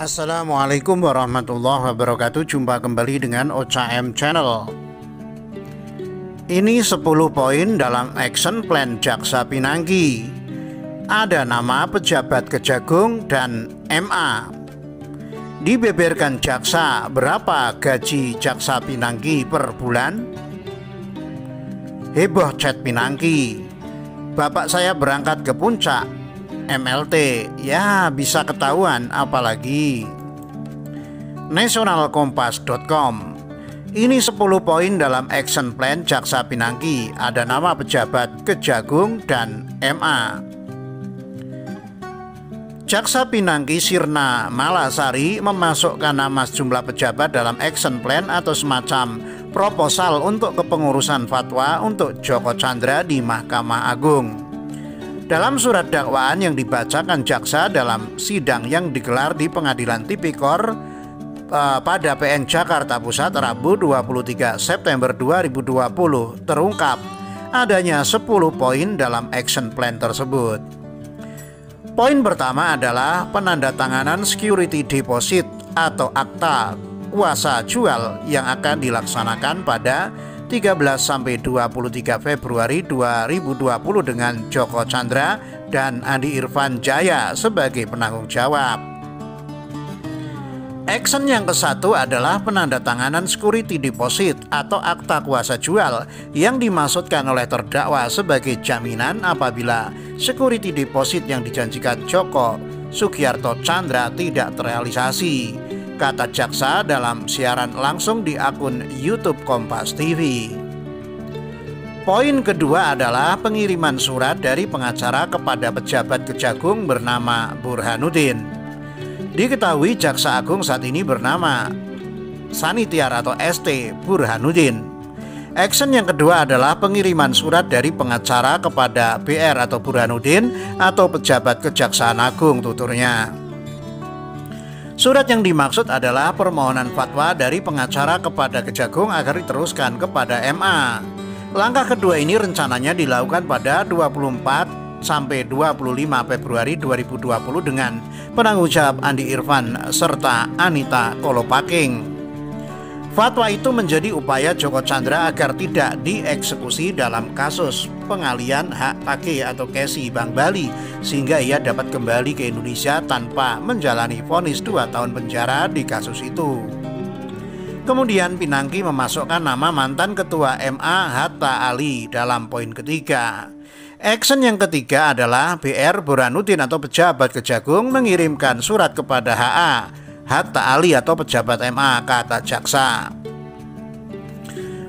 Assalamualaikum warahmatullahi wabarakatuh. Jumpa kembali dengan OCM Channel. Ini 10 poin dalam action plan Jaksa Pinangki. Ada nama pejabat Kejagung dan MA. Dibeberkan jaksa, berapa gaji Jaksa Pinangki per bulan? Heboh chat Pinangki, bapak saya berangkat ke puncak MLT, ya bisa ketahuan apalagi. Nasionalkompas.com. Ini 10 poin dalam action plan Jaksa Pinangki. Ada nama pejabat Kejagung dan MA. Jaksa Pinangki Sirna Malasari memasukkan nama sejumlah pejabat dalam action plan atau semacam proposal untuk kepengurusan fatwa untuk Joko Chandra di Mahkamah Agung. Dalam surat dakwaan yang dibacakan jaksa dalam sidang yang digelar di Pengadilan Tipikor pada PN Jakarta Pusat Rabu 23 September 2020 terungkap adanya 10 poin dalam action plan tersebut. Poin pertama adalah penandatanganan security deposit atau akta kuasa jual yang akan dilaksanakan pada 13-23 Februari 2020 dengan Joko Chandra dan Andi Irfan Jaya sebagai penanggung jawab. Action yang ke-1 adalah penandatanganan security deposit atau akta kuasa jual yang dimaksudkan oleh terdakwa sebagai jaminan apabila security deposit yang dijanjikan Joko Sugiarto Chandra tidak terrealisasi, kata jaksa dalam siaran langsung di akun YouTube Kompas TV. Poin kedua adalah pengiriman surat dari pengacara kepada pejabat Kejagung bernama Burhanuddin. Diketahui jaksa agung saat ini bernama Sanitiar atau ST Burhanuddin. Action yang kedua adalah pengiriman surat dari pengacara kepada BR atau Burhanuddin atau pejabat Kejaksaan Agung, tuturnya. Surat yang dimaksud adalah permohonan fatwa dari pengacara kepada Kejagung agar diteruskan kepada MA. Langkah kedua ini rencananya dilakukan pada 24 sampai 25 Februari 2020 dengan penanggung jawab Andi Irfan serta Anita Kolopaking. Fatwa itu menjadi upaya Joko Chandra agar tidak dieksekusi dalam kasus pengalian hak pakai atau KESI Bank Bali sehingga ia dapat kembali ke Indonesia tanpa menjalani vonis 2 tahun penjara di kasus itu. Kemudian Pinangki memasukkan nama mantan ketua MA Hatta Ali dalam poin ketiga. Action yang ketiga adalah BR Burhanuddin atau pejabat Kejagung mengirimkan surat kepada HA Hatta Ali atau pejabat MA, kata jaksa.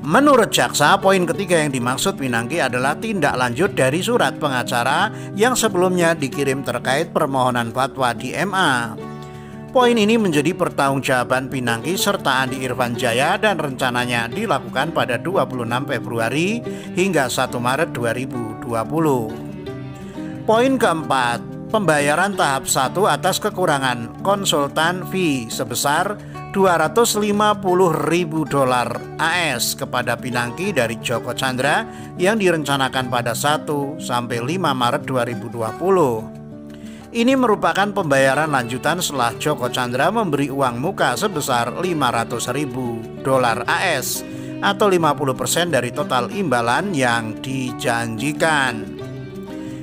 Menurut jaksa, poin ketiga yang dimaksud Pinangki adalah tindak lanjut dari surat pengacara yang sebelumnya dikirim terkait permohonan fatwa di MA. Poin ini menjadi pertanggungjawaban Pinangki serta Andi Irfan Jaya dan rencananya dilakukan pada 26 Februari hingga 1 Maret 2020. Poin keempat, pembayaran tahap 1 atas kekurangan konsultan fee sebesar $250.000 AS kepada Pinangki dari Joko Chandra yang direncanakan pada 1 sampai 5 Maret 2020. Ini merupakan pembayaran lanjutan setelah Joko Chandra memberi uang muka sebesar $500.000 AS atau 50% dari total imbalan yang dijanjikan.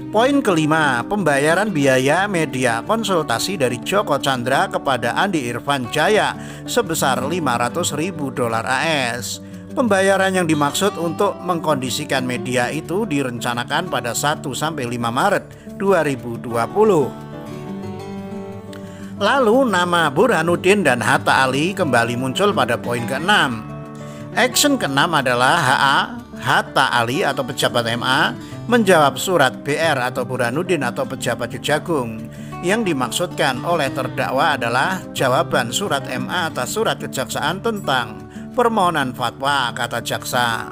Poin kelima, pembayaran biaya media konsultasi dari Joko Chandra kepada Andi Irfan Jaya sebesar $500.000 AS. Pembayaran yang dimaksud untuk mengkondisikan media itu direncanakan pada 1 sampai 5 Maret 2020. Lalu nama Burhanuddin dan Hatta Ali kembali muncul pada poin ke-6. Action ke-6 adalah HA Hatta Ali atau pejabat MA menjawab surat BR atau Burhanuddin atau pejabat Kejagung. Yang dimaksudkan oleh terdakwa adalah jawaban surat MA atas surat kejaksaan tentang permohonan fatwa, kata jaksa.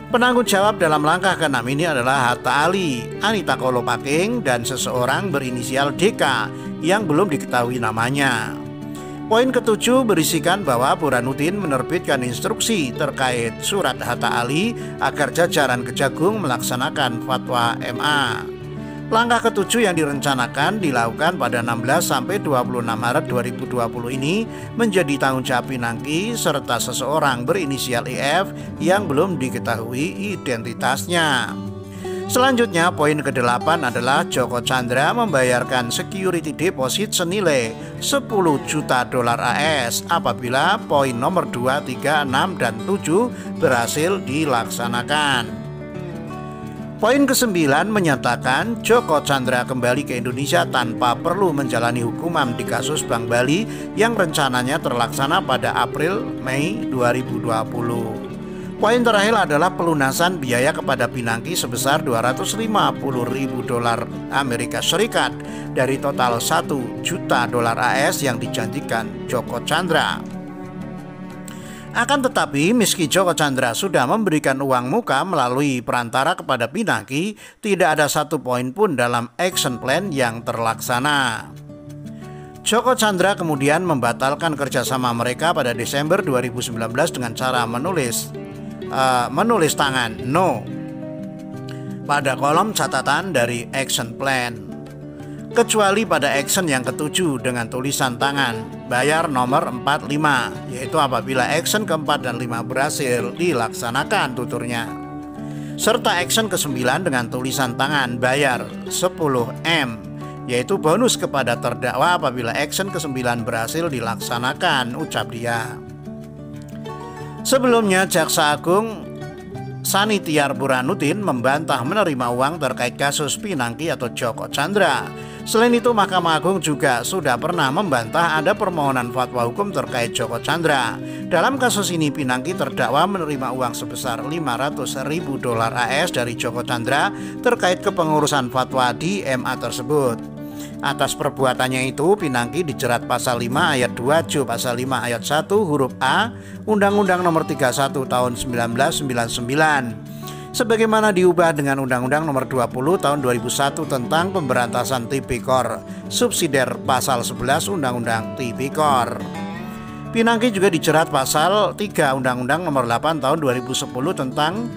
Penanggung jawab dalam langkah ke-6 ini adalah Hatta Ali, Anita Kolopaking, dan seseorang berinisial DK yang belum diketahui namanya. Poin ke-7 berisikan bahwa Burhanuddin menerbitkan instruksi terkait surat Hatta Ali agar jajaran Kejagung melaksanakan fatwa MA. Langkah ketujuh yang direncanakan dilakukan pada 16 sampai 26 Maret 2020 ini menjadi tanggung jawab Pinangki serta seseorang berinisial EF yang belum diketahui identitasnya. Selanjutnya, poin ke-8 adalah Joko Chandra membayarkan security deposit senilai 10 juta dolar AS apabila poin nomor 2, 3, 6, dan 7 berhasil dilaksanakan. Poin ke-9 menyatakan Joko Chandra kembali ke Indonesia tanpa perlu menjalani hukuman di kasus Bank Bali yang rencananya terlaksana pada April-Mei 2020. Poin terakhir adalah pelunasan biaya kepada Pinangki sebesar 250.000 dolar Amerika Serikat dari total 1 juta dolar AS yang dijanjikan Joko Chandra. Akan tetapi, meski Joko Chandra sudah memberikan uang muka melalui perantara kepada Pinangki, tidak ada satu poin pun dalam action plan yang terlaksana. Joko Chandra kemudian membatalkan kerjasama mereka pada Desember 2019 dengan cara menulis tangan no pada kolom catatan dari action plan. Kecuali pada action yang ketujuh dengan tulisan tangan bayar nomor 45, yaitu apabila action keempat dan 5 berhasil dilaksanakan tuturnya. Serta action ke-9 dengan tulisan tangan bayar 10M, yaitu bonus kepada terdakwa apabila action ke-9 berhasil dilaksanakan, ucap dia. Sebelumnya, Jaksa Agung Sanitiar Burhanuddin membantah menerima uang terkait kasus Pinangki atau Joko Chandra. Selain itu, Mahkamah Agung juga sudah pernah membantah ada permohonan fatwa hukum terkait Joko Chandra. Dalam kasus ini, Pinangki terdakwa menerima uang sebesar 500.000 dolar AS dari Joko Chandra terkait kepengurusan fatwa di MA tersebut. Atas perbuatannya itu, Pinangki dijerat pasal 5 ayat 2 J pasal 5 ayat 1 huruf A Undang-Undang Nomor 31 Tahun 1999. Sebagaimana diubah dengan Undang-Undang Nomor 20 Tahun 2001 tentang Pemberantasan Tipikor, subsidiar pasal 11 Undang-Undang Tipikor. Pinangki juga dijerat pasal 3 Undang-Undang Nomor 8 Tahun 2010 tentang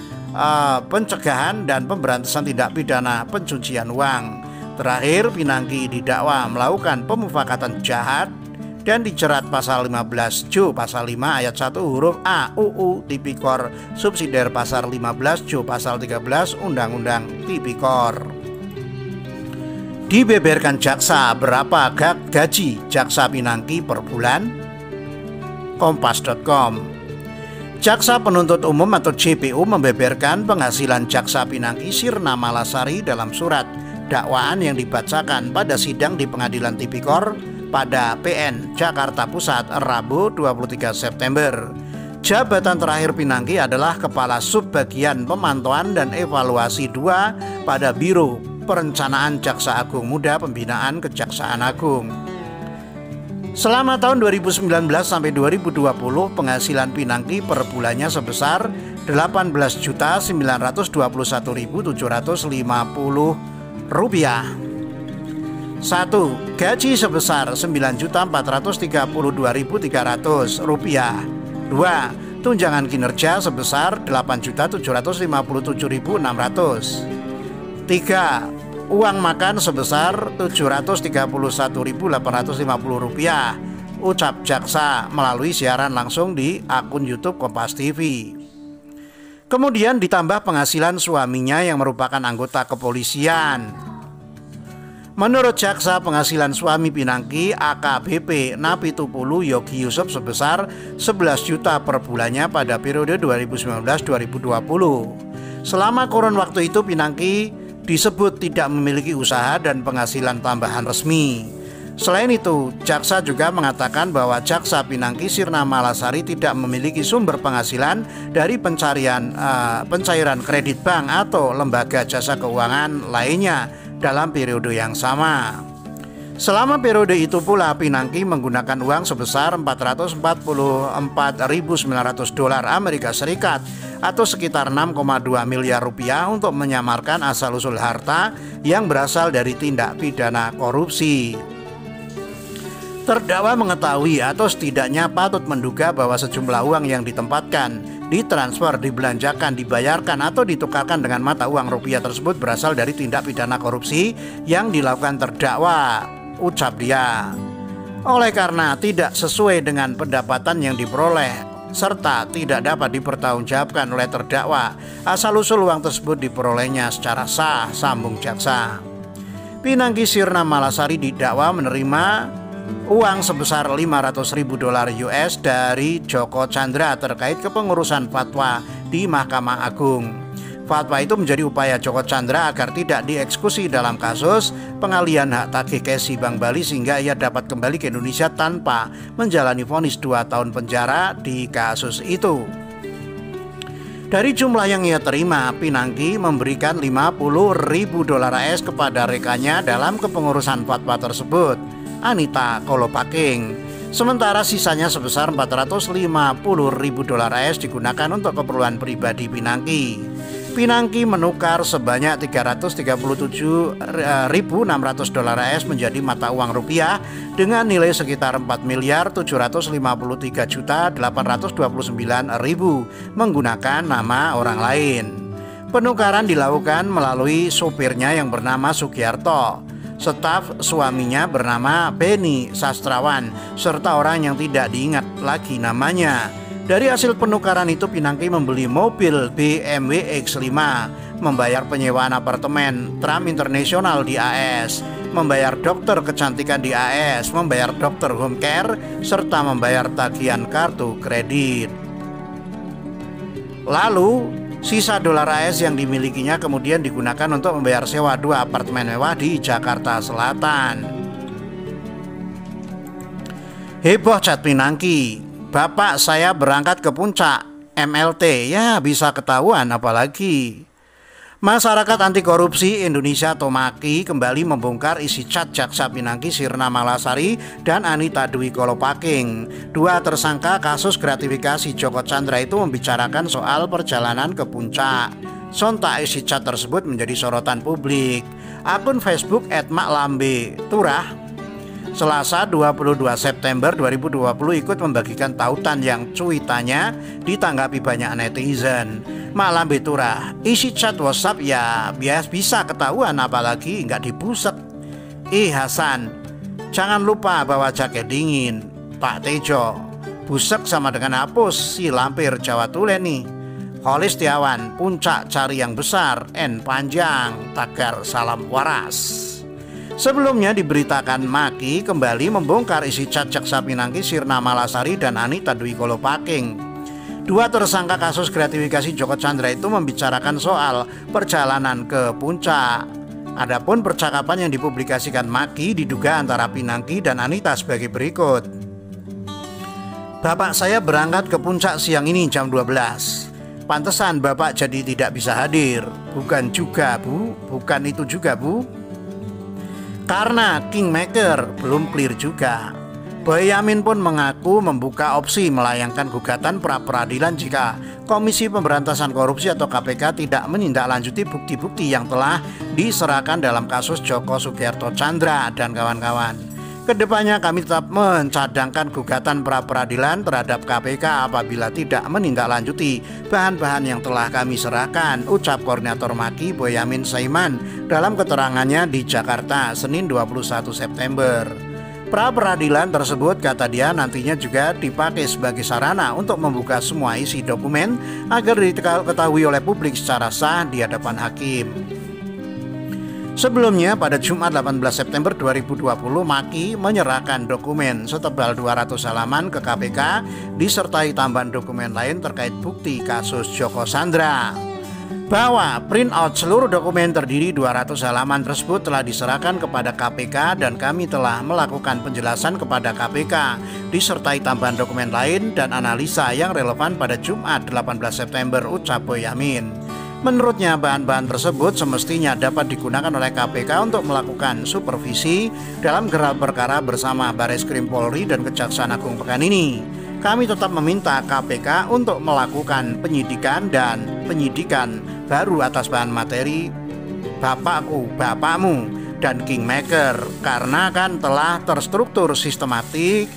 pencegahan dan pemberantasan tindak pidana pencucian uang. Terakhir, Pinangki didakwa melakukan pemufakatan jahat dan dijerat pasal 15 J pasal 5 ayat 1 huruf A UU Tipikor subsidiar pasal 15 J pasal 13 Undang-Undang Tipikor. Dibeberkan jaksa berapa gaji jaksa Pinangki per bulan? Kompas.com. Jaksa Penuntut Umum atau JPU membeberkan penghasilan jaksa Pinangki Sirna Malasari dalam surat dakwaan yang dibacakan pada sidang di Pengadilan Tipikor pada PN Jakarta Pusat Rabu 23 September. Jabatan terakhir Pinangki adalah Kepala Subbagian Pemantauan dan Evaluasi 2 pada Biro Perencanaan Jaksa Agung Muda Pembinaan Kejaksaan Agung. Selama tahun 2019 sampai 2020, penghasilan Pinangki per bulannya sebesar 18.921.750 rupiah. 1. Gaji sebesar Rp9.432.300. 2. Tunjangan kinerja sebesar Rp8.757.600. 3. Uang makan sebesar Rp731.850, ucap jaksa melalui siaran langsung di akun YouTube Kompas TV. Kemudian ditambah penghasilan suaminya yang merupakan anggota kepolisian. Menurut jaksa, penghasilan suami Pinangki AKBP Napitupulu Yogi Yusuf sebesar 11 juta per bulannya pada periode 2019-2020. Selama kurun waktu itu Pinangki disebut tidak memiliki usaha dan penghasilan tambahan resmi. Selain itu, jaksa juga mengatakan bahwa jaksa Pinangki Sirna Malasari tidak memiliki sumber penghasilan dari pencairan kredit bank atau lembaga jasa keuangan lainnya dalam periode yang sama. Selama periode itu pula Pinangki menggunakan uang sebesar 444.900 dolar Amerika Serikat atau sekitar 6,2 miliar rupiah untuk menyamarkan asal-usul harta yang berasal dari tindak pidana korupsi. Terdakwa mengetahui atau setidaknya patut menduga bahwa sejumlah uang yang ditempatkan ditransfer, dibelanjakan, dibayarkan atau ditukarkan dengan mata uang rupiah tersebut berasal dari tindak pidana korupsi yang dilakukan terdakwa, ucap dia. Oleh karena tidak sesuai dengan pendapatan yang diperoleh serta tidak dapat dipertanggungjawabkan oleh terdakwa, asal-usul uang tersebut diperolehnya secara sah, sambung jaksa. Pinangki Sirna Malasari didakwa menerima uang sebesar $500.000 US dari Joko Chandra terkait kepengurusan fatwa di Mahkamah Agung. Fatwa itu menjadi upaya Joko Chandra agar tidak dieksekusi dalam kasus pengalihan hak tagih Kesi Bank Bali sehingga ia dapat kembali ke Indonesia tanpa menjalani vonis 2 tahun penjara di kasus itu. Dari jumlah yang ia terima, Pinangki memberikan $50.000 AS kepada rekannya dalam kepengurusan fatwa tersebut, Anita Kolopaking. Sementara sisanya sebesar $450.000 AS digunakan untuk keperluan pribadi Pinangki. Pinangki menukar sebanyak $337.600 AS menjadi mata uang rupiah dengan nilai sekitar $4.753.829.000 menggunakan nama orang lain. Penukaran dilakukan melalui sopirnya yang bernama Sugiarto, staf suaminya bernama Beni Sastrawan, serta orang yang tidak diingat lagi namanya. Dari hasil penukaran itu Pinangki membeli mobil BMW X5, membayar penyewaan apartemen Trump International di AS, membayar dokter kecantikan di AS, membayar dokter home care, serta membayar tagihan kartu kredit. Lalu sisa dolar AS yang dimilikinya kemudian digunakan untuk membayar sewa 2 apartemen mewah di Jakarta Selatan. Heboh chat Pinangki, "Bapak saya berangkat ke puncak MLT." Ya bisa ketahuan apalagi. Masyarakat Anti Korupsi Indonesia atau MAKI kembali membongkar isi chat jaksa Pinangki Sirna Malasari dan Anita Dwi Kolopaking. 2 tersangka kasus gratifikasi Joko Chandra itu membicarakan soal perjalanan ke puncak. Sontak isi chat tersebut menjadi sorotan publik. Akun Facebook @maklambe_turah Selasa 22 September 2020 ikut membagikan tautan yang cuitannya ditanggapi banyak netizen. Maklambe Turah, isi chat WhatsApp ya bias bisa ketahuan apalagi nggak dibusek. Hasan, jangan lupa bawa jaket dingin. Pak Tejo, busek sama dengan hapus si lampir Jawa Tulen nih. Kholis Setiawan, puncak cari yang besar. N panjang, tagar salam waras. Sebelumnya diberitakan MAKI kembali membongkar isi chat jaksa Pinangki Sirna Malasari dan Anita Dwi Kolopaking. 2 tersangka kasus gratifikasi Joko Chandra itu membicarakan soal perjalanan ke puncak. Adapun percakapan yang dipublikasikan MAKI diduga antara Pinangki dan Anita sebagai berikut. "Bapak saya berangkat ke puncak siang ini jam 12. Pantesan Bapak jadi tidak bisa hadir." "Bukan juga Bu, bukan itu juga Bu. Karena Kingmaker belum clear juga." Boyamin pun mengaku membuka opsi melayangkan gugatan pra-peradilan jika Komisi Pemberantasan Korupsi atau KPK tidak menindaklanjuti bukti-bukti yang telah diserahkan dalam kasus Joko Sugiarto Chandra dan kawan-kawan. "Kedepannya kami tetap mencadangkan gugatan pra-peradilan terhadap KPK apabila tidak menindaklanjuti bahan-bahan yang telah kami serahkan," ucap Koordinator MAKI Boyamin Saiman dalam keterangannya di Jakarta Senin 21 September. Pra-peradilan tersebut, kata dia, nantinya juga dipakai sebagai sarana untuk membuka semua isi dokumen agar diketahui oleh publik secara sah di hadapan hakim. Sebelumnya pada Jumat 18 September 2020 MAKI menyerahkan dokumen setebal 200 halaman ke KPK disertai tambahan dokumen lain terkait bukti kasus Joko Chandra. Bahwa print out seluruh dokumen terdiri 200 halaman tersebut telah diserahkan kepada KPK dan kami telah melakukan penjelasan kepada KPK disertai tambahan dokumen lain dan analisa yang relevan pada Jumat 18 September, ucap Boyamin. Menurutnya bahan-bahan tersebut semestinya dapat digunakan oleh KPK untuk melakukan supervisi dalam gelar perkara bersama Bareskrim Polri dan Kejaksaan Agung pekan ini. Kami tetap meminta KPK untuk melakukan penyidikan dan penyidikan baru atas bahan materi bapakku, bapakmu dan Kingmaker, karena kan telah terstruktur sistemik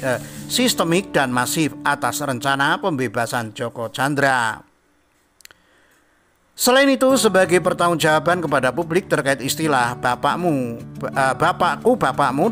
dan masif atas rencana pembebasan Joko Chandra. Selain itu, sebagai pertanggungjawaban kepada publik terkait istilah bapakku,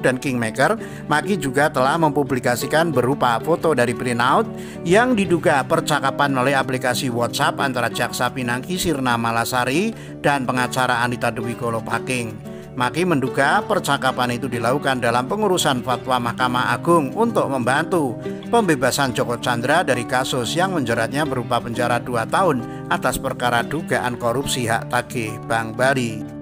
dan Kingmaker, Maki juga telah mempublikasikan berupa foto dari printout yang diduga percakapan melalui aplikasi WhatsApp antara Jaksa Pinangki Sirna Malasari dan pengacara Anita Dwi Kolopaking. Maki menduga percakapan itu dilakukan dalam pengurusan fatwa Mahkamah Agung untuk membantu pembebasan Joko Chandra dari kasus yang menjeratnya berupa penjara 2 tahun atas perkara dugaan korupsi hak tagih Bank Bali.